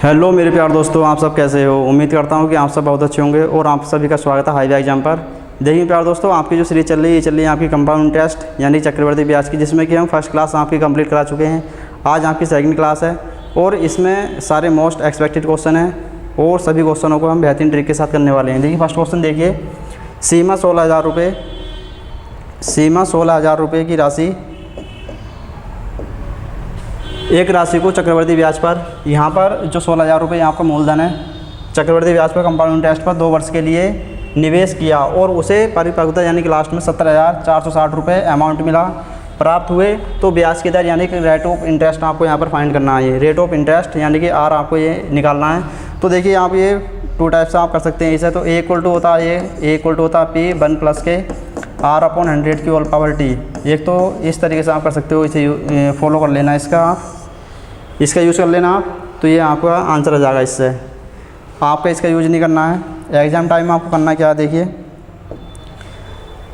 Hello मेरे प्यार दोस्तों, आप सब कैसे हो। उम्मीद करता हूँ कि आप सब बहुत अच्छे होंगे और आप सभी का स्वागत है हाईवे एग्जाम पर। देखिए प्यार दोस्तों, आपकी जो सीरीज चल रही है आपकी कंपाउंड इंटरेस्ट यानी चक्रवर्ती ब्याज की, जिसमें कि हम फर्स्ट क्लास आपकी कंप्लीट करा चुके हैं। आज आपकी सेकंड क्लास है और इसमें सारे मोस्ट एक्सपेक्टेड क्वेश्चन हैं और सभी क्वेश्चनों को हम बेहतरीन तरीके के साथ करने वाले हैं। देखिए फर्स्ट क्वेश्चन देखिए, सीमा 16,000 रुपये, सीमा 16,000 रुपये की राशि, एक राशि को चक्रवर्ती ब्याज पर, यहाँ पर जो 16,000 रुपये आपका मूलधन है, चक्रवर्ती ब्याज पर कंपाउंड इंटरेस्ट पर 2 वर्ष के लिए निवेश किया और उसे परिपक्वता यानी कि लास्ट में 17,460 रुपये अमाउंट मिला, प्राप्त हुए। तो ब्याज की दर यानी कि रेट ऑफ इंटरेस्ट आपको यहाँ पर फाइंड करना है। रेट ऑफ इंटरेस्ट यानी कि आर आपको ये निकालना है। तो देखिए आप ये 2 टाइप से आप कर सकते हैं इसे। तो ए इक्वल टू होता है ए इक्वल टू होता है पी 1 प्लस के आर अपॉन 100 की होल पावर टी। एक तो इस तरीके से आप कर सकते हो, इसे फॉलो कर लेना, इसका यूज़ कर लेना आप। तो ये आपका आंसर आ जाएगा। इससे आपका इसका यूज नहीं करना है। एग्ज़ाम टाइम में आपको करना क्या है, देखिए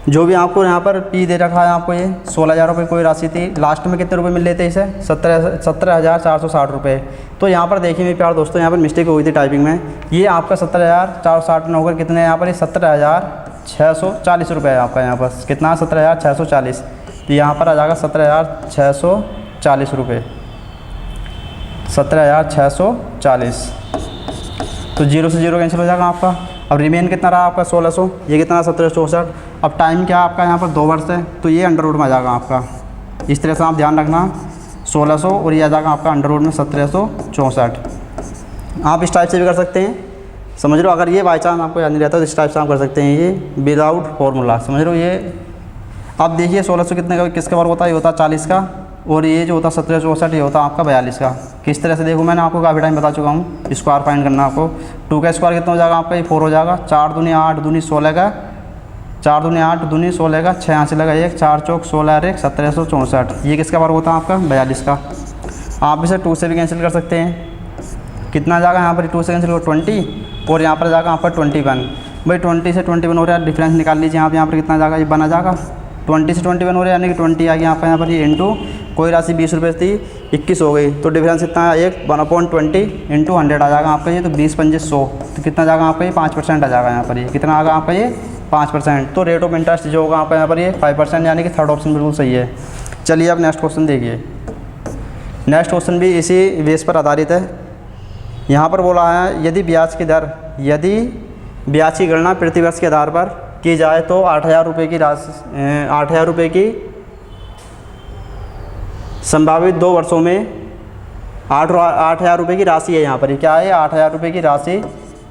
जो भी आपको यहाँ पर पी दे रखा है, आपको ये 16,000 रुपये कोई राशि थी, लास्ट में कितने रुपए मिल रहे थे इसे 17,460 रुपये। तो यहाँ पर देखिए मेरे प्यार दोस्तों, यहाँ पर मिस्टेक हुई थी टाइपिंग में। ये आपका 17,460 में होकर कितने यहाँ पर 17,640 रुपये है आपका। यहाँ पर कितना 17,640, तो यहाँ पर आ जाएगा 17,640 रुपये, 17,640। तो 0 से 0 कैंसिल हो जाएगा आपका। अब रिमेन कितना रहा आपका 1600, ये कितना 1764। अब टाइम क्या आपका यहाँ पर 2 वर्ष है, तो ये अंडर रूट में आ जाएगा आपका। इस तरह से आप ध्यान रखना 1600 और ये आ जाएगा आपका अंडर रूट में 1764। आप इस टाइप से भी कर सकते हैं, समझ लो। अगर ये बाई चांस आपको याद नहीं रहता तो इस टाइप से आप कर सकते हैं, ये विदाउट फॉर्मूला, समझ लो ये। अब देखिए 1600 कितने का किसका वर्ग होता है, ये होता है 40 का, और ये जो होता है 1764 ये होता है आपका 42 का। किस तरह से देखो, मैंने आपको काफ़ी टाइम बता चुका हूँ। स्क्वायर फाइंड करना आपको। 2 का स्क्वायर कितना हो जाएगा आपका, ये 4 हो जाएगा। 4 दूनी 8 दूनी 16 का, 4 दूनी 8 दूनी 16 का, 6 यहाँ से लगा 1, 4 चौक 16 1 1764। ये किसका वर्ग होता है आपका 42 का। आप इसे 2 से भी कैंसिल कर सकते हैं। कितना जाएगा यहाँ पर 2 से कैंसिल हो 20, और यहाँ पर जाएगा आपका 21। भाई 20 से 21 हो रहा है, डिफरेंस निकाल लीजिए। यहाँ पर कितना जाएगा, ये बना जाएगा 20 से 21 हो रहा है, यानी कि 20 आ गया आपका यहाँ पर। ये इंटू कोई राशि 20 रुपये थी 21 हो गई, तो डिफरेंस कितना है 1/20 इंटू 100 आ जाएगा आपका। ये तो 20 पंजे 100, तो कितना जाएगा आपका ये 5% आ जाएगा यहाँ पर। ये कितना आएगा आपका ये 5%। तो रेट ऑफ इंटरेस्ट जो होगा आपका यहाँ पर ये 5%, यानी कि थर्ड ऑप्शन बिल्कुल सही है। चलिए आप नेक्स्ट क्वेश्चन देखिए। नेक्स्ट क्वेश्चन भी इसी बेस पर आधारित है। यहाँ पर बोला है यदि ब्याज की दर, यदि ब्याज की गणना प्रति वर्ष के आधार पर की जाए तो 8,000 रुपये की राशि, 8,000 रुपये की संभावित 2 वर्षों में 8,000 रुपये की राशि है। यहाँ पर क्या है, 8,000 रुपये की राशि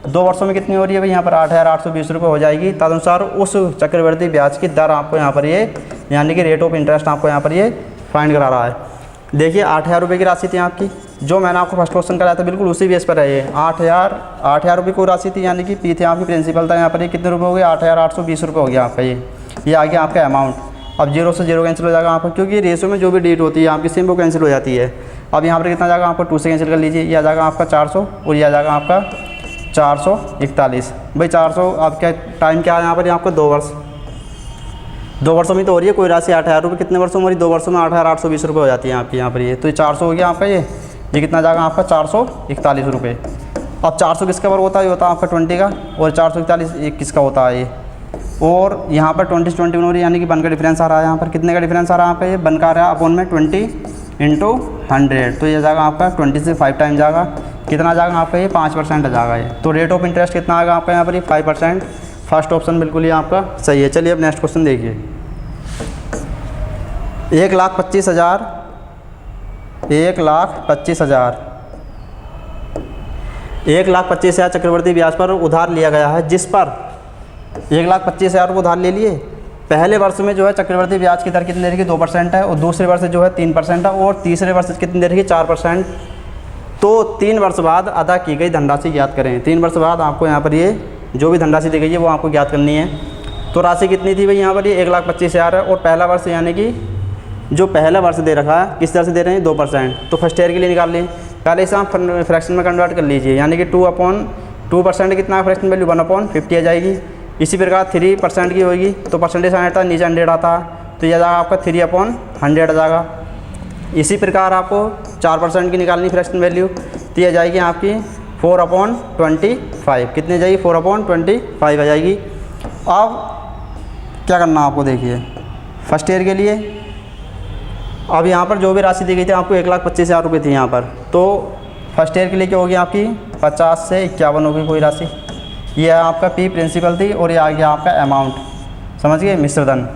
2 वर्षों में कितनी हो रही है भाई, यहाँ पर 8,820 रुपये हो जाएगी। तदनुसार उस चक्रवर्ती ब्याज की दर आपको यहाँ पर ये, यानी कि रेट ऑफ इंटरेस्ट आपको यहाँ पर ये फाइंड करा रहा है। देखिए 8,000 रुपये की राशि थी आपकी, जो मैंने आपको फर्स्ट क्वेश्चन कराया था बिल्कुल उसी बेस पर है ये। 8,000 रुपये को राशि थी, यानी कि पी थे आपकी प्रिंसिपल था। यहाँ पर ये कितने रुपये हो गए 8,820 रुपये हो गया आपका। ये आ गया आपका अमाउंट। अब 0 से 0 कैंसिल हो जाएगा आपका, क्योंकि रेशो में जो भी डेट होती है आपकी सेम वो कैंसिल हो जाती है। अब यहाँ पर कितना जाएगा आपका 2 से कैंसिल कर लीजिए, ये आ जाएगा आपका 400 और ये आ जाएगा आपका 441। भाई 400 आपका टाइम क्या है यहाँ पर, आपका 2 वर्ष। 2 वर्षों में तो हो रही है कोई राशि 8,000 रुपये, कितने वर्षों में हो रही है 2 वर्षों में 8,820 रुपये हो जाती है आपकी यहाँ पर। ये तो 400 हो गया आपका। ये कितना जाएगा आपका 441 रुपये। अब 400 किसका वर्ग होता है, ये होता है आपका 20 का, और 441 किसका होता है ये। और यहाँ पर 20 से 21 हो रही है, यानी कि 1 का डिफरेंस आ रहा है। यहाँ पर कितने का डिफरेंस आ रहा है यहाँ पे, ये 1 का आ रहा है अपॉन में 20 इंटू 100। तो ये जाएगा आपका 20 से 5 टाइम जाएगा, कितना जाएगा आपका ये 5% आ जाएगा ये। तो रेट ऑफ इंटरेस्ट कितना आएगा आपका यहाँ पर ये 5%। फर्स्ट ऑप्शन बिल्कुल ही आपका सही है। चलिए अब नेक्स्ट क्वेश्चन देखिए। 1,25,000 1,25,000 चक्रवर्ती ब्याज पर उधार लिया गया है, जिस पर 1,25,000 को उधार ले लिए। पहले वर्ष में जो है चक्रवर्ती ब्याज की दर कितनी दे रही है 2% है, और दूसरे वर्ष जो है 3% है, और तीसरे वर्ष कितनी दे रही है 4%। तो 3 वर्ष बाद अदा की गई धनराशि ज्ञात करें। 3 वर्ष बाद आपको यहाँ पर ये जो भी धनराशि दी गई है वो आपको ज्ञात करनी है। तो राशि कितनी थी भाई यहाँ पर ये 1,25,000 है, और पहला वर्ष यानी कि जो पहला वर्ष दे रखा है किस तरह से दे रहे हैं 2%। तो फर्स्ट ईयर के लिए निकाल लें, पहले इसे आप फ्रैक्शन में कन्वर्ट कर लीजिए, यानी कि 2% कितना फ्रैक्शन वैल्यू 1/50 आ जाएगी। इसी प्रकार 3% की होगी तो परसेंटेज आता है नीचे 100 आता है, तो यह जाएगा आपका 3/100 आ जाएगा। इसी प्रकार आपको 4% की निकालनी फ्रैक्शन वैल्यू, तो ये आ जाएगी आपकी 4/25। कितनी जाएगी? 4/25 आ जाएगी। अब क्या करना आपको, देखिए फर्स्ट ईयर के लिए अब यहाँ पर जो भी राशि दी गई थी आपको 1,25,000 रुपये थी यहाँ पर, तो फर्स्ट ईयर के लिए क्या होगी आपकी 50 से 51 होगी कोई राशि। ये आपका पी प्रिंसिपल थी और ये आ गया आपका अमाउंट, समझ गए, मिश्रधन।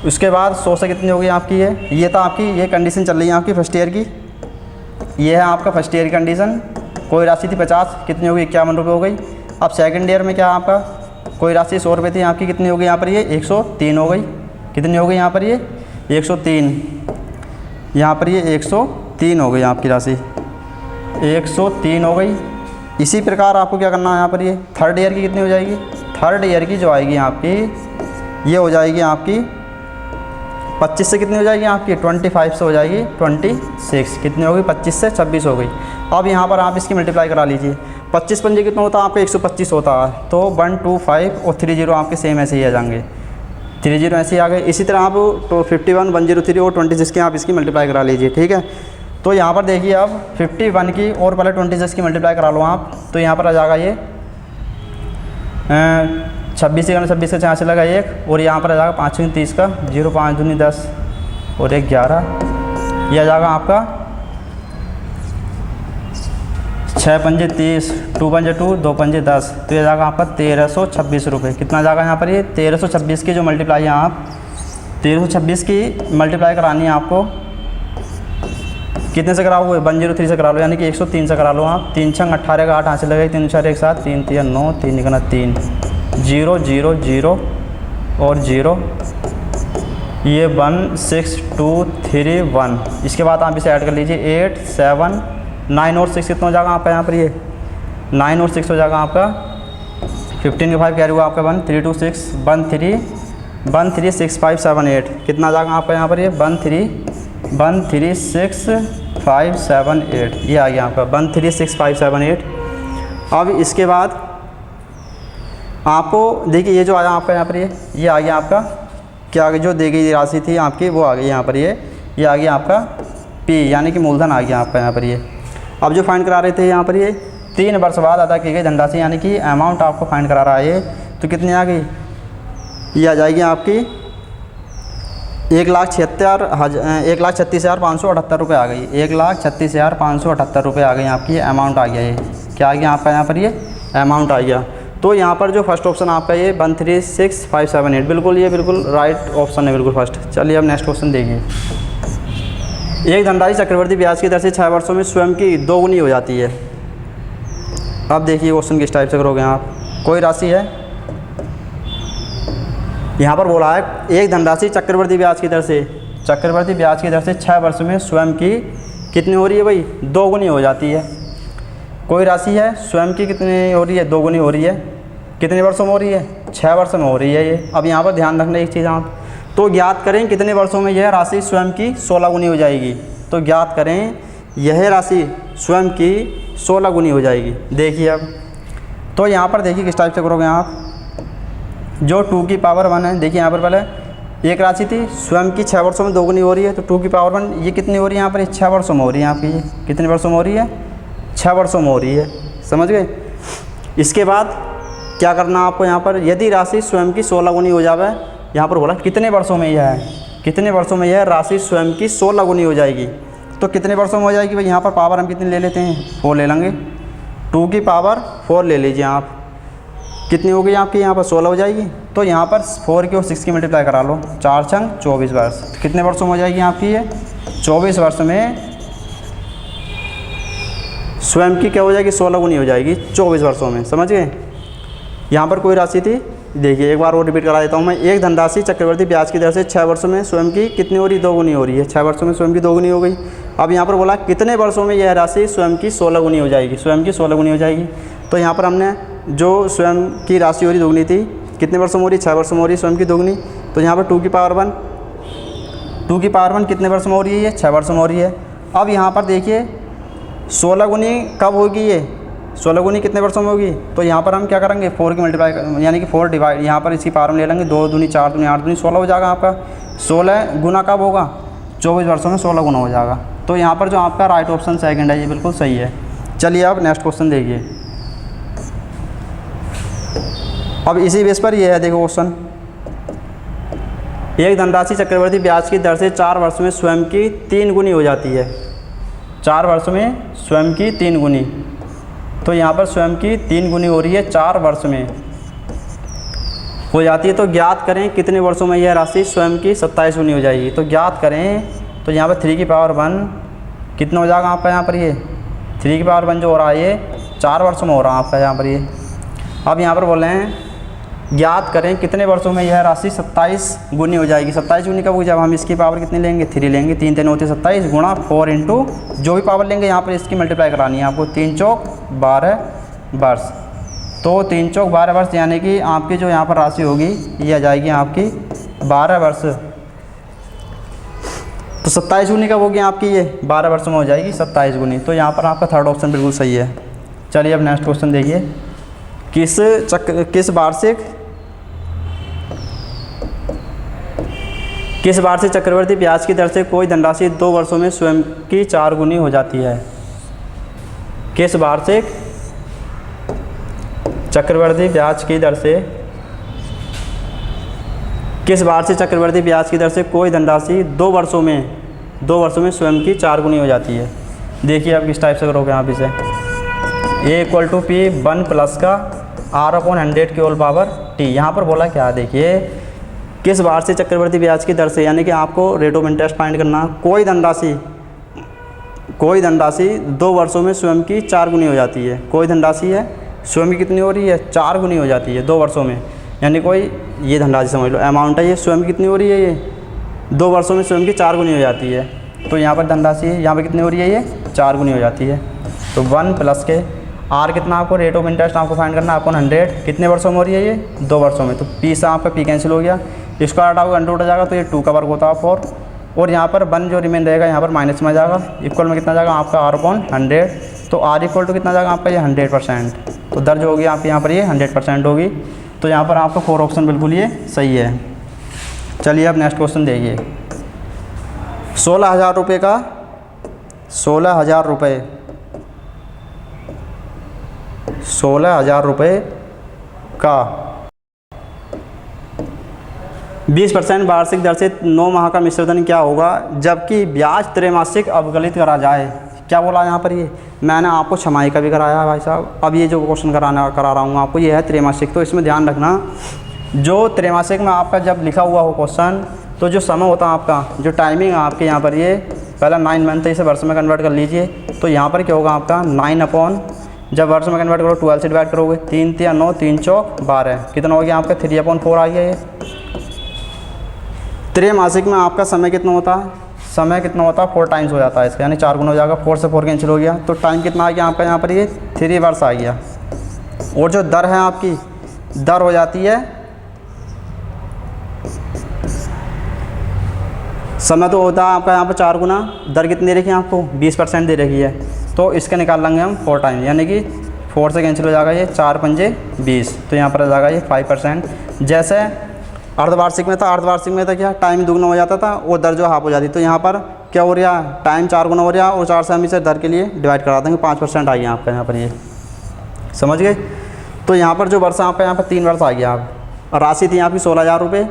उसके बाद 100 से कितनी होगी आपकी, ये था आपकी, ये कंडीशन चल रही है आपकी फर्स्ट ईयर की। ये है आपका फर्स्ट ईयर की कंडीशन। कोई राशि थी 50, कितनी होगी 51 रुपये हो गई। अब सेकंड ईयर में क्या आपका कोई राशि 100 रुपये थी आपकी, कितनी होगी यहाँ पर ये 103 हो गई। कितनी हो गई यहाँ पर ये 103, यहाँ पर ये 103 हो गई आपकी राशि, 103 हो गई। इसी प्रकार आपको क्या करना है यहाँ पर, ये थर्ड ईयर की कितनी हो जाएगी, थर्ड ईयर की जो आएगी आपकी ये हो जाएगी आपकी 25 से कितनी हो जाएगी आपकी 25 से हो जाएगी 26। कितनी होगी 25 से 26 हो गई। अब यहाँ पर आप इसकी मल्टीप्लाई करा लीजिए। 25 पंजे कितना होता है आपका 125 होता है, तो 125 और 30 आपके सेम ऐसे ही आ जाएंगे, 30 ऐसे ही आ गए। इसी तरह आप तो 51, 103 और 26 के आप इसकी मल्टीप्लाई करा लीजिए, ठीक है। तो यहाँ पर देखिए अब 51 की और पहले 26 की मल्टीप्लाई करा लो आप, तो यहाँ पर आ जाएगा ये 26 से 26 से 4 से लगा 1 और यहाँ पर आ जाएगा 5 दूनी 30 का 0, 5 दूनी 10 और 1 11, ये आ जाएगा आपका 6 पंजे 30, 2 पंजे 2, 2 पंजे 10, तो ये जाएगा आपका 1326 रुपये। कितना जाएगा यहाँ पर ये 1326 की जो मल्टीप्लाई है आप 1326 की मल्टीप्लाई करानी है आपको, कितने से कराओगे 103 से करा लो, यानी कि 103 से करा लो आप। 3 छंग 18 का 8 हाथ से लगे, 3 4 1 7, 3 3 9, 3 निकलना 3, 0 0 0 और 0, ये 1 6 2 3 1। इसके बाद आप इसे ऐड कर लीजिए 8 7 9 और 6 कितना हो जाएगा आपका यहाँ पर, ये 9 और 6 हो जाएगा आपका 15 के 5 कैरी हुआ आपका 1 3 2 6 1 3 6 5 7 8। कितना आ जाएगा आपका यहाँ पर ये 1 3 6 5 7 8, ये आ गया आपका 1 3 6 5 7 8। अब इसके बाद आपको देखिए ये जो आया आपका यहाँ पर ये आ गया आपका क्या, जो दी गई राशि थी आपकी वो आ गई यहाँ पर, ये आ गया आपका P, यानी कि मूलधन आ गया आपका यहाँ पर ये। अब जो फाइंड करा रहे थे यहाँ पर ये 3 वर्ष बाद अदा की गई धनराशि, यानी कि अमाउंट आपको फाइंड करा रहा है ये, तो कितनी आ गई, ये आ जाएगी आपकी 1,36,578 रुपये आ गई, 1,36,578 रुपये आ गई आपकी, अमाउंट आ गया ये। क्या आ गया आपका यहाँ पर ये अमाउंट आ गया। तो यहाँ पर जो फर्स्ट ऑप्शन आपका ये 136,578 बिल्कुल, ये बिल्कुल राइट ऑप्शन है, बिल्कुल फर्स्ट। चलिए अब नेक्स्ट क्वेश्चन देखिए। एक धनराशि चक्रवृद्धि ब्याज की दर से 6 वर्षों में स्वयं की दोगुनी हो जाती है। अब देखिए क्वेश्चन किस टाइप से करोगे आप। कोई राशि है यहाँ पर बोला है एक धनराशि चक्रवृद्धि ब्याज की दर से 6 वर्ष में स्वयं की कितनी हो रही है भाई, दोगुनी हो जाती है। कोई राशि है स्वयं की कितनी हो रही है, दोगुनी हो रही है। कितने वर्षों में हो रही है, 6 वर्षों में हो रही है ये। अब यहाँ पर ध्यान रखना एक चीज़ आप, तो ज्ञात करें कितने वर्षों में यह राशि स्वयं की 16 गुनी हो जाएगी। तो ज्ञात करें यह राशि स्वयं की 16 गुनी हो जाएगी। देखिए अब तो यहाँ पर देखिए किस टाइप से करोगे आप। जो 2 की पावर 1 है, देखिए यहाँ पर पहले एक राशि थी स्वयं की 6 वर्षों में दोगुनी हो रही है, तो 2 की पावर 1 ये कितनी हो रही है यहाँ पर, 6 वर्षों में हो रही है आपकी। ये कितने वर्षों में हो रही है, 6 वर्षों में हो रही है, समझ गए। इसके बाद क्या करना आपको यहाँ पर, यदि राशि स्वयं की 16 गुनी हो जाए, यहाँ पर बोला कितने वर्षों में यह है, कितने वर्षों में यह राशि स्वयं की 16 गुनी हो जाएगी। तो कितने वर्षों में हो जाएगी भाई, यहाँ पर पावर हम कितनी ले लेते हैं, 4 ले लेंगे। 2 की पावर 4 ले लीजिए आप, कितनी हो गई आपकी यहाँ पर 16 हो जाएगी। तो यहाँ पर 4 की और 6 की मल्टीप्लाई करा लो, 4 छंग 24 वर्ष। कितने वर्षों में हो जाएगी आपकी ये, 24 वर्ष में स्वयं की क्या हो जाएगी, 16 गुनी हो जाएगी 24 वर्षों में, समझ गए। यहाँ पर कोई राशि थी, देखिए एक बार और रिपीट करा देता हूँ मैं। एक धनराशि चक्रवृद्धि ब्याज की दर से 6 वर्षों में स्वयं की कितनी हो रही, 2 गुनी हो रही है। 6 वर्षों में स्वयं की 2 गुनी हो गई। अब यहाँ पर बोला कितने वर्षों में यह राशि स्वयं की 16 गुनी हो जाएगी, स्वयं की 16 गुनी हो जाएगी। तो यहाँ पर हमने जो स्वयं की राशि हो रही दोगुनी थी, कितने वर्षों में हो रही, 6 वर्षों में हो रही है स्वयं की दोगुनी। तो यहाँ पर 2 की पावर 1 कितने वर्षों में हो रही है, 6 वर्षों में हो रही है। अब यहाँ पर देखिए 16 गुनी कब होगी, ये 16 गुनी कितने वर्षों में होगी। तो यहाँ पर हम क्या करेंगे, 4 की मल्टीप्लाई, यानी कि 4 डिवाइड, यहाँ पर इसकी पावर में ले लेंगे, 2 दूनी 4 दूनी 8 दूनी 16 हो जाएगा आपका। 16 गुना कब होगा, 24 वर्षों में 16 गुना हो जाएगा। तो यहाँ पर जो आपका राइट ऑप्शन सेकंड है, ये बिल्कुल सही है। चलिए आप नेक्स्ट क्वेश्चन देखिए। अब इसी बेस पर ये है, देखो क्वेश्चन, एक धनराशि चक्रवर्ती ब्याज की दर से 4 वर्ष में स्वयं की 3 गुनी हो जाती है। 4 वर्ष में स्वयं की 3 गुनी, तो यहाँ पर स्वयं की 3 गुनी हो रही है 4 वर्ष में हो जाती है। तो ज्ञात करें कितने वर्षों में यह राशि स्वयं की 27 गुनी हो जाएगी। तो ज्ञात करें, तो यहाँ पर 3 की पावर 1 कितना हो जाएगा आपका, यहाँ पर ये 3 की पावर 1 जो हो रहा है ये 4 वर्षों में हो रहा है आपका यहाँ पर ये। अब यहाँ पर बोल रहे हैं ज्ञात करें कितने वर्षों में यह राशि 27 गुनी हो जाएगी। 27 गुनी कब हो, जब हम इसकी पावर कितनी लेंगे, 3 लेंगे। 3 3 होते 27 गुणा 4 इंटू जो भी पावर लेंगे यहाँ पर इसकी मल्टीप्लाई करानी है आपको। 3 चौक 12 वर्ष, तो 3 चौक 12 वर्ष, यानी कि आपकी जो यहाँ पर राशि होगी ये आ जाएगी आपकी 12 वर्ष। तो 27 गुनी कब होगी आपकी, ये 12 वर्ष में हो जाएगी 27 गुनी। तो यहाँ पर आपका थर्ड ऑप्शन बिल्कुल सही है। चलिए अब नेक्स्ट क्वेश्चन देखिए। किस वार्षिक चक्रवर्ती ब्याज की दर से कोई धनराशि 2 वर्षों में स्वयं की 4 गुनी हो जाती है। किस वार्षिक चक्रवर्ती ब्याज की दर से, किस वार्षिक चक्रवर्ती ब्याज की दर से कोई धनराशि 2 वर्षों में स्वयं की 4 गुनी हो जाती है। देखिए आप किस टाइप से करोगे आप इसे। A = P 1 प्लस का R/100 की होल पावर T। यहाँ पर बोला क्या, देखिए किस वार्षिक चक्रवर्ती ब्याज की दर से, यानी कि आपको रेट ऑफ इंटरेस्ट फाइंड करना। कोई धनराशि 2 वर्षों में स्वयं की 4 गुनी हो जाती है। कोई धनराशि है स्वयं की कितनी हो रही है, 4 गुनी हो जाती है 2 वर्षों में। यानी कोई ये धनराशि समझ लो, अमाउंट है ये, स्वयं की कितनी हो रही है, ये 2 वर्षों में स्वयं की 4 गुनी हो जाती है। तो यहाँ पर धनराशि है, यहाँ पर कितनी हो रही है, ये 4 गुनी हो जाती है। तो 1 प्लस के आर कितना, आपको रेट ऑफ इंटरेस्ट आपको फाइंड करना है अपॉन 100, कितने वर्षों में हो रही है, ये 2 वर्षों में। तो पी से आपका पी कैंसिल हो गया, इसको हटाओगे अंडर रूट हो जाएगा, तो ये 2 का वर्ग होता है 4, और यहाँ पर 1 जो रिमेन रहेगा यहाँ पर माइनस में आ जाएगा। इक्वल में कितना जाएगा आपका R/100, तो R = कितना जाएगा आपका ये 100%। तो दर जो होगी आपकी यहाँ पर ये 100% होगी। तो यहाँ पर आपका 4 ऑप्शन बिल्कुल ये सही है। चलिए अब नेक्स्ट क्वेश्चन देखिए। 16,000 रुपये का 16,000 रुपये का 20% वार्षिक दर से 9 माह का मिश्रधन क्या होगा जबकि ब्याज त्रैमासिक अवकलित करा जाए। क्या बोला यहाँ पर, ये मैंने आपको छमाही का भी कराया है भाई साहब। अब ये जो क्वेश्चन करा रहा हूँ आपको, ये है त्रैमासिक। तो इसमें ध्यान रखना, जो त्रैमासिक में आपका जब लिखा हुआ हो क्वेश्चन, तो जो समय होता है आपका, जो टाइमिंग आपके यहाँ पर ये पहला 9 मंथ इसे वर्ष में कन्वर्ट कर लीजिए। तो यहाँ पर क्या होगा आपका 9 जब वर्ष में कन्वर्ट करो 12 से डिवाइड करोगे, 3 3 9 3 चौक 12, कितना हो गया आपका 3/4 आ गया ये। त्रैमासिक में आपका समय कितना होता है, समय कितना होता है 4 टाइम्स हो जाता है इसका, यानी 4 गुना हो जाएगा। 4 से 4 कैंसिल हो गया, तो टाइम कितना आ गया आपका यहाँ पर ये 3 वर्ष आ गया। और जो दर है आपकी, दर हो जाती है, समय तो होता है आपका यहाँ पर 4 गुना, दर कितनी दे रखी है आपको 20% दे रखी है। तो इसका निकाल लेंगे हम 4 टाइम, यानी कि 4 से कैंसिल हो जाएगा ये 4 पंजे 20, तो यहाँ पर आ जाएगा ये 5%। जैसे अर्धवार्षिक में था, अर्धवार्षिक में था क्या टाइम दुगना हो जाता था और दर जो हाफ हो जाती। तो यहाँ पर क्या हो रहा है, टाइम 4 गुना हो रहा है, और 4 से हम इसे दर के लिए डिवाइड करा देंगे, 5% आ गया आपका यहाँ पर, ये समझ गए। तो यहाँ पर जो वर्ष आपका यहाँ पर 3 वर्ष आ गया। आप राशि थी आपकी 16,000 रुपये,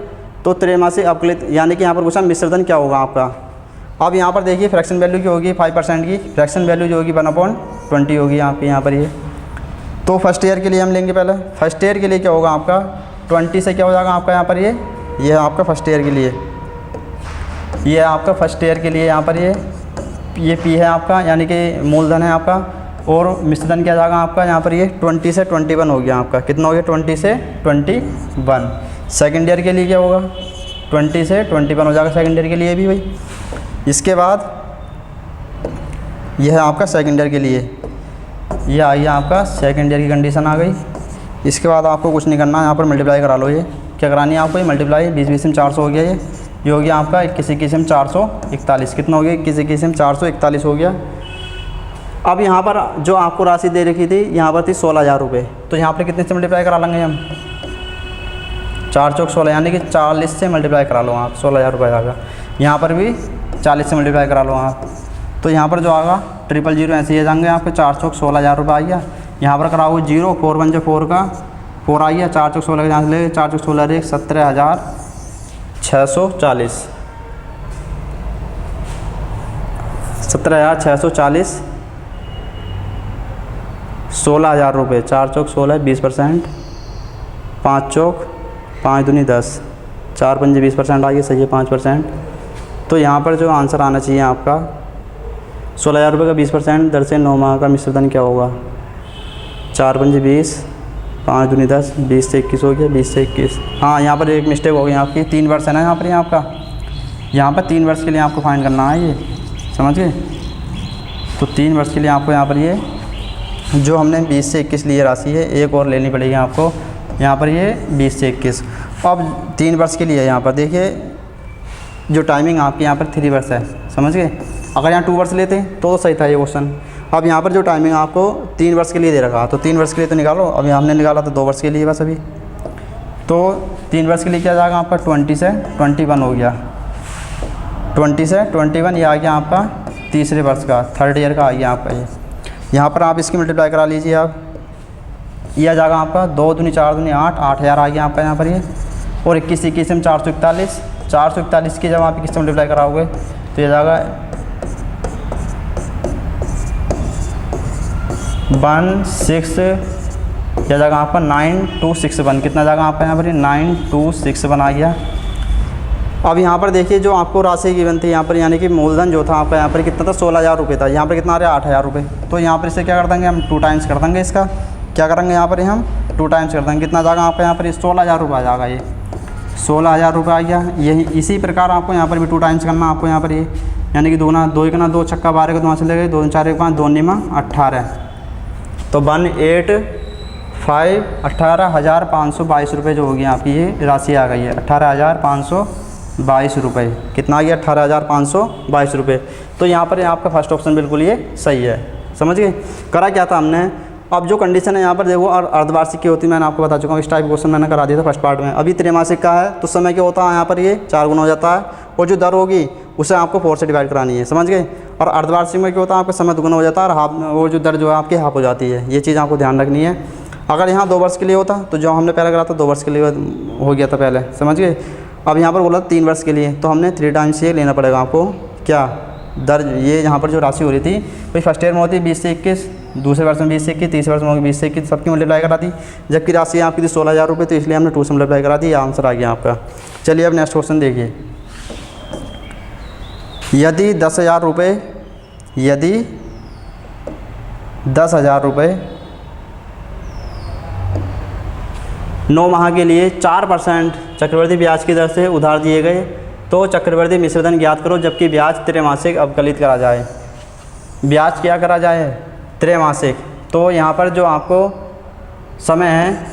तो त्रैमासिक अवकलित, यानी कि यहाँ पर पूछा मिश्रधन क्या होगा आपका। अब यहाँ पर देखिए फ्रैक्शन वैल्यू की होगी 5% की, फ्रैक्शन वैल्यू जो होगी 1/20 होगी आपकी यहाँ पर ये। तो फर्स्ट ईयर के लिए हम लेंगे पहले। फर्स्ट ईयर के लिए क्या होगा आपका 20 से क्या हो जाएगा आपका यहाँ पर ये है आपका फर्स्ट ईयर के लिए, ये है आपका फर्स्ट ईयर के लिए यहाँ पर ये पी है आपका, यानी कि मूलधन है आपका, और मिश्रधन क्या जाएगा आपका यहाँ पर ये 20 से 21 हो गया आपका। कितना हो गया 20 से 21। सेकेंड ईयर के लिए क्या होगा 20 से 21 हो जाएगा सेकेंड ईयर के लिए भी भाई। इसके बाद यह है आपका सेकेंड ईयर के लिए, ये आ गया आपका सेकेंड ईयर की कंडीशन आ गई। इसके बाद आपको कुछ नहीं करना, यहाँ पर मल्टीप्लाई करा लो। ये क्या करानी है आपको, ये मल्टीप्लाई 20 में 400 हो गया, ये हो गया आपका 21 में 441। कितना हो गया 21 में 441 हो गया। अब यहाँ पर जो आपको राशि दे रखी थी यहाँ पर थी 16,000 रुपये, तो यहाँ पर कितने से मल्टीप्लाई करा लेंगे हम 4 चौक 16, यानी कि 40 से मल्टीप्लाई करा लो आप, 16,000 रुपये आएगा। यहाँ पर भी 40 से मल्टीप्लाई करा लो आप। तो यहाँ पर जो आएगा 000 ऐसे ही जाएंगे आपके 4 चौक 16,000 रुपये आ गया। यहाँ पर कराओ 0, 4 1 4 का 4 आ गया, 4 चौक 16 के यहाँ से ले 4 चौक 16 1 17,640 17,640 16,000 रुपये। 4 चौक 16 20%, 5 चौक 5 दूनी 10, 4 पंजे 20% आ गया, सही है 5%। तो यहाँ पर जो आंसर आना चाहिए आपका 16,000 रुपये का 20% दर से 9 माह का मिश्रधन क्या होगा? 4 पंजे 20, 5 दूनी 10, 20 से 21 हो गया, 20 से 21। हाँ, यहाँ पर एक मिस्टेक हो गई आपकी, 3 वर्ष है ना यहाँ पर, यहाँ पर 3 वर्ष के लिए आपको फाइंड करना है, ये समझ गए। तो 3 वर्ष के लिए आपको यहाँ पर ये जो हमने 20 से 21 लिए राशि है, एक और लेनी पड़ेगी आपको। यहाँ पर ये 20 से 21। अब 3 वर्ष के लिए यहाँ पर देखिए जो टाइमिंग आपकी यहाँ पर 3 वर्ष है, समझ गए। अगर यहाँ 2 वर्ष लेते तो सही था ये क्वेश्चन। अब यहाँ पर जो टाइमिंग आपको 3 वर्ष के लिए दे रखा, तो 3 वर्ष के लिए तो निकालो। अभी हमने निकाला तो 2 वर्ष के लिए बस अभी। तो 3 वर्ष के लिए क्या जाएगा आपका 20 से 21 हो गया, 20 से 21 ये आ गया आपका तीसरे वर्ष का, 3rd ईयर का आ गया आपका ये। यहाँ पर आप इसकी मल्टीप्लाई करा लीजिए आप, ये आ जाएगा आपका 2 दूनी 4 दूनी 8, 8,000 आ गया आपका यहाँ पर ये। और 21 21 में 441, 441 की जब आप किससे मल्टीप्लाई कराओगे तो ये जाएगा 16, यह जाएगा आपका 9261। कितना जाएगा आपका यहाँ पर 9261 आ गया। अब यहाँ पर देखिए जो आपको राशि की बनती है यहाँ पर, यानी कि मूलधन जो था आपका यहाँ पर कितना था 16,000 रुपये था, यहाँ पर कितना आ रहा है 8,000 रुपये। तो यहाँ पर इसे क्या कर देंगे हम 2 टाइम्स कर देंगे इसका। क्या करेंगे यहाँ पर हम 2 टाइम्स कर देंगे। कितना जाएगा आपका यहाँ पर 16,000 रुपये आ जाएगा, ये 16,000 रुपये आ गया। यही इसी प्रकार आपको यहाँ पर भी 2 टाइम्स करना आपको यहाँ पर ये, यानी कि 2 गुना 2 1 2 छक्का 12 को 2 चले गए, 2 4 1 5 2 9 18। तो 18,522 रुपये जो होगी आपकी ये राशि आ गई है, 18,522 रुपये। कितना आ गया 18,522 रुपये। तो यहाँ पर आपका फर्स्ट ऑप्शन बिल्कुल ये सही है, समझ गए। करा क्या था हमने, अब जो कंडीशन है यहाँ पर देखो, और अर्धवार्षिक की होती है मैंने आपको बता चुका हूँ। इस टाइप क्वेश्चन मैंने करा दिया था फर्स्ट पार्ट में। अभी त्रैमासिक का है तो समय क्या होता है यहाँ पर ये 4 गुना हो जाता है, और जो दर होगी उसे आपको 4 से डिवाइड करानी है, समझ गए। और अर्धवार्षिक में क्या होता है आपका समय दुगुना हो जाता है, और हाफ वो जो दर जो है आपकी हाफ हो जाती है। ये चीज़ आपको ध्यान रखनी है। अगर यहाँ 2 वर्ष के लिए होता तो जो हमने पहले करा था 2 वर्ष के लिए हो गया था पहले, समझ गए। अब यहाँ पर बोला 3 वर्ष के लिए, तो हमने 3 टाइम्स ये लेना पड़ेगा आपको। क्या दर ये यहाँ पर जो राशि हो रही थी भाई फर्स्ट ईयर में होती है 20 से 21, दूसरे वर्ष में 20 से 21, तीसरे वर्ष में होगी 20 से 21, सबकी मल्टीप्लाई करा दी। जबकि राशि आपकी थी 16,000 रुपये, तो इसलिए हमने 2 से मल्टीप्लाई करा दी, ये आंसर आ गया आपका। चलिए अब नेक्स्ट क्वेश्चन देखिए। यदि 10,000 रुपये, यदि 10,000 रुपये 9 माह के लिए 4% चक्रवृद्धि ब्याज की दर से उधार दिए गए, तो चक्रवृद्धि मिश्रधन ज्ञात करो जबकि ब्याज त्रैमासिक अवकलित करा जाए। ब्याज क्या करा जाए त्रैमासिक। तो यहाँ पर जो आपको समय है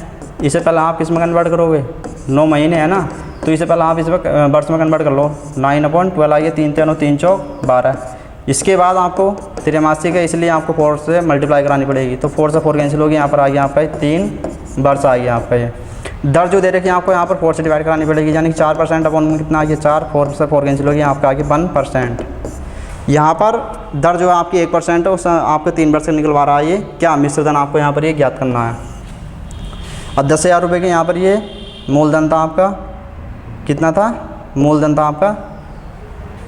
इसे पहले आप किस में कन्वर्ट करोगे, 9 महीने है ना, तो इसे पहले आप इस वर्ष में कन्वर्ट कर लो। 9/12 आइए, 3 3 3 चौक 12। इसके बाद आपको त्रैमासिक है इसलिए आपको 4 से मल्टीप्लाई करानी पड़ेगी। तो 4 से 4 कैंसिल होगी, यहाँ पर आ गया आपका 3 वर्ष आ गया आपका। ये दर जो दे रखी है आपको यहाँ पर 4 से डिवाइड करानी पड़ेगी, यानी कि 4% अपॉन में कितना आ गया 4, 4 से 4 कैंसिल होगी, आपका आ गया 1%। यहाँ पर दर जो है आपकी 1% है, उस आपके 3 वर्ष से निकलवा रहा है ये क्या मिश्रधन, आपको यहाँ पर ये ज्ञात करना है। और 10,000 रुपये के यहाँ पर ये मूलधन था आपका, कितना था मूलधन था आपका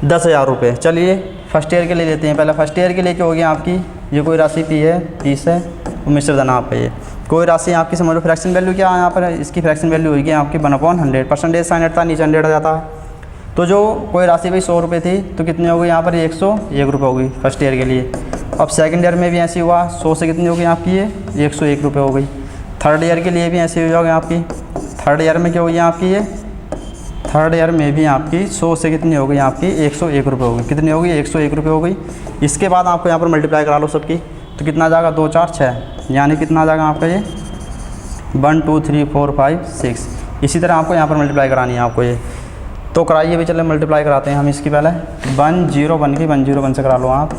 10,000 रुपये। चलिए फर्स्ट ईयर के लिए लेते हैं पहले। फर्स्ट ईयर के लिए क्या होगी आपकी, ये कोई राशि पी है 30 है, मिश्रधन आपका ये कोई राशि आपकी समझ लो। फ्रैक्शन वैल्यू क्या है यहाँ पर, इसकी फ्रैक्शन वैल्यू होगी आपकी 1/100। परसेंटेज साइन हटता है, नीचे 100 आ जाता है। तो जो कोई राशि भाई 100 रुपये थी तो कितनी हो गई यहाँ पर 101 रुपये होगी फर्स्ट ईयर के लिए। अब सेकंड ईयर में भी ऐसे हुआ, 100 से कितनी होगी आपकी ये 101 रुपये हो गई। थर्ड ईयर के लिए भी ऐसे हो जाएगा आपकी। थर्ड ईयर में क्या होगी आपकी ये, थर्ड ईयर में भी आपकी 100 से कितनी हो गई आपकी 101 रुपये हो गई। कितनी हो गई 101 रुपये हो गई। इसके बाद आपको यहाँ पर मल्टीप्लाई करा लो सबकी, तो कितना आ जाएगा 2 4 6, यानी कितना आ जाएगा आपका ये 1 2 3 4 5 6। इसी तरह आपको यहाँ पर मल्टीप्लाई करानी है आपको ये। तो कराइए भी, चले मल्टीप्लाई कराते हैं हम इसकी। पहले 101 की 101 से करा लो आप।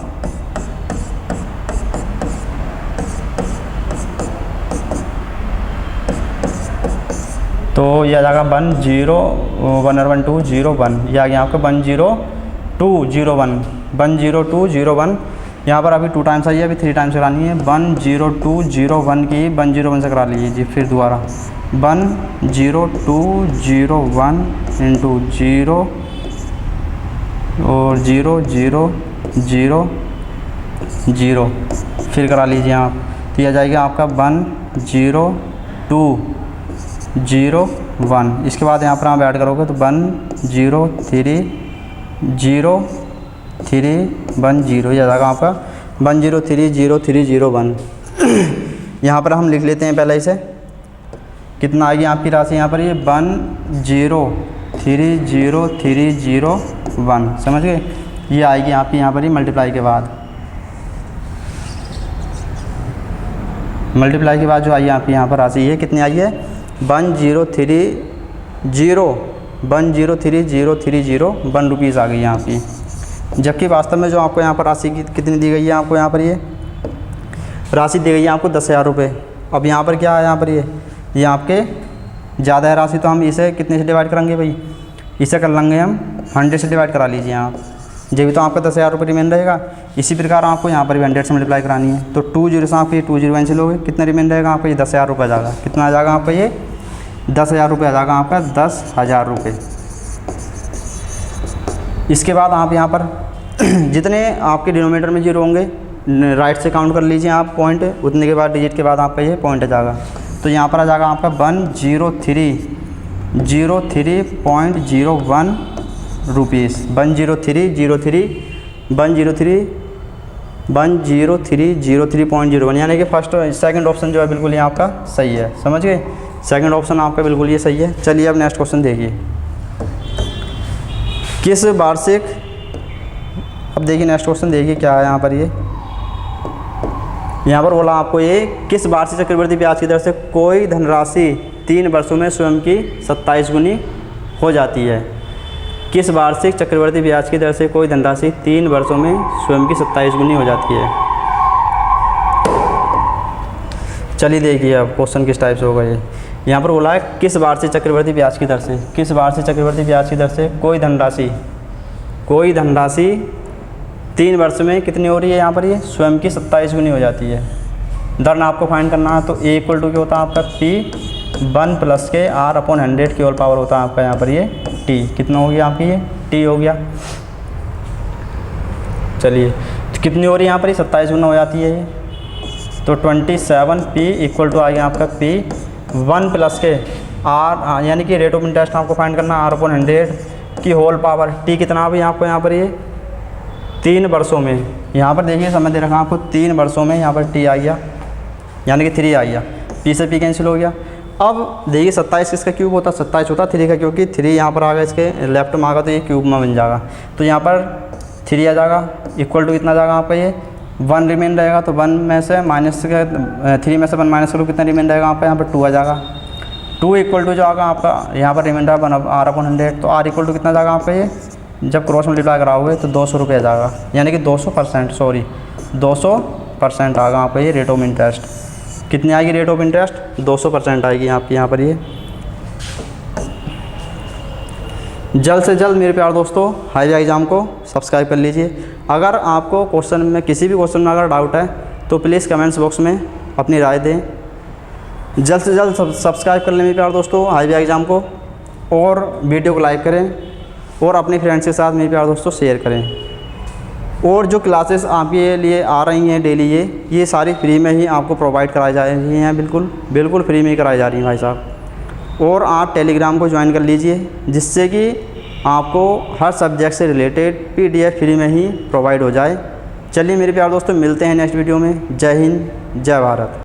तो यह आ जाएगा 1 0 1 और 1 2 0 1, यह आ गया आपका 102 201 10201। यहाँ पर अभी 2 टाइम्स आई है, अभी 3 टाइम्स करानी है। 10201 की 101 से करा लीजिए जी। फिर दोबारा 10201 इंटू 0 और 0 0 0 0 फिर करा लीजिए आप। तो यह आ जाएगा आपका 10201। इसके बाद यहाँ पर आप ऐड करोगे तो 1030310 यह आ जाएगा आपका 1030301। यहाँ पर हम लिख लेते हैं पहले इसे, कितना आएगी आपकी राशि यहाँ पर ये 1030301, समझ गए। ये आएगी आपकी यहाँ पर ही मल्टीप्लाई के बाद, मल्टीप्लाई के बाद जो आई है आपकी यहाँ पर राशि ये कितनी आई है 10301 रुपीज़ आ गई है आपकी। जबकि वास्तव में जो आपको यहाँ पर राशि कितनी दी गई है, आपको यहाँ पर ये राशि दी गई है आपको 10,000 रुपये। अब यहाँ पर क्या है, यहाँ पर ये आपके ज़्यादा है राशि, तो हम इसे कितने से डिवाइड करेंगे भाई, इसे कर लेंगे हम 100 से डिवाइड करा लीजिए आप, जब भी तो आपका 10,000 रुपये रिमेन रहेगा। इसी प्रकार आपको यहाँ पर भी 100 से मल्टीप्लाई करानी है, तो 20 से आपको ये 201 से लोगे, कितना रिमेन रहेगा आपका ये 10,000 रुपये आ जाएगा। कितना आ जाएगा आपका ये 10,000 रुपये आ जाएगा आपका 10,000 रुपये। इसके बाद आप यहाँ पर जितने आपके डिनोमिनेटर में जीरो होंगे राइट से काउंट कर लीजिए आप पॉइंट, उतने के बाद डिजिट के बाद आपका ये पॉइंट आ जाएगा। तो यहाँ पर आ जाएगा आपका 10303.01 रुपीज़, 10303.01, यानी कि फर्स्ट सेकंड ऑप्शन जो है बिल्कुल ये आपका सही है, समझ गए। सेकंड ऑप्शन आपका बिल्कुल ये सही है। चलिए अब नेक्स्ट क्वेश्चन देखिए, किस वार्षिक, अब देखिए नेक्स्ट क्वेश्चन देखिए क्या है यहाँ पर। ये यहाँ पर बोला आपको ये किस वार्षिक चक्रवृद्धि ब्याज की दर से कोई धनराशि 3 वर्षों में स्वयं की 27 गुनी हो जाती है। किस वार्षिक चक्रवृद्धि ब्याज की दर से कोई धनराशि 3 वर्षों में स्वयं की 27 गुनी हो जाती है। चलिए देखिए अब क्वेश्चन किस टाइप से होगा ये। यहाँ पर बोला है किस वार्षिक चक्रवृद्धि ब्याज की दर से, किस वार्षिक चक्रवृद्धि ब्याज की दर से कोई धनराशि 3 वर्ष में कितनी हो रही है, यहाँ पर ये स्वयं की 27 गुनी हो जाती है। दर आपको फाइंड करना है, तो A इक्वल टू क्या होता है आपका P1 प्लस के R/100 की होल पावर होता है आपका यहाँ पर ये T। कितना हो गया आपकी ये T हो गया। चलिए तो कितनी हो रही है यहाँ पर ये 27 गुना हो जाती है ये, तो 27P इक्वल टू आ गया आपका P1 प्लस के R, यानी कि रेट ऑफ इंटरेस्ट आपको फाइंड करना है R/100 की होल पावर T कितना भी आपको यहाँ पर ये 3 वर्षों में। यहाँ पर देखिए समय दे रखा आपको 3 वर्षों में, यहाँ पर T आ गया यानी कि 3 आ गया, P से P कैंसिल हो गया। अब देखिए 27 किसका क्यूब होता है, 27 होता 3 का, क्योंकि 3 यहाँ पर आ गया इसके लेफ्ट में आ गया तो ये क्यूब में बन जाएगा। तो यहाँ पर 3 आ जाएगा इक्वल टू कितना आ जाएगा आपका ये 1 रिमेन रहेगा, तो 1 में से माइनस 3 में से 1 माइनस करो कितना रिमेन रहेगा आपका यहाँ पर 2 आ जाएगा। 2 इक्वल टू जो आएगा आपका यहाँ पर रिमेंडर R/100, तो R इक्वल टू कितना जाएगा आपका ये जब क्रॉस मल्टीप्लाई कराओगे तो 200 रुपये आ जाएगा, यानी कि 200%, सॉरी 200% आएगा आपका ये रेट ऑफ इंटरेस्ट। कितनी आएगी रेट ऑफ इंटरेस्ट 200% आएगी आपकी यहाँ पर ये। जल्द से जल्द मेरे प्यारे दोस्तों हाईवे एग्ज़ाम को सब्सक्राइब कर लीजिए। अगर आपको क्वेश्चन में किसी भी क्वेश्चन में अगर डाउट है तो प्लीज़ कमेंट्स बॉक्स में अपनी राय दें। जल्द से जल्द सब्सक्राइब कर लें मेरे प्यारे दोस्तों हाईवे एग्ज़ाम को, और वीडियो को लाइक करें और अपने फ्रेंड्स के साथ मेरे प्यारे दोस्तों शेयर करें। और जो क्लासेस आपके लिए आ रही हैं डेली ये सारी फ्री में ही आपको प्रोवाइड कराई जा रही हैं, बिल्कुल फ्री में ही कराई जा रही हैं भाई साहब। और आप टेलीग्राम को ज्वाइन कर लीजिए, जिससे कि आपको हर सब्जेक्ट से रिलेटेड PDF फ्री में ही प्रोवाइड हो जाए। चलिए मेरे प्यारे दोस्तों मिलते हैं नेक्स्ट वीडियो में। जय हिंद, जय भारत।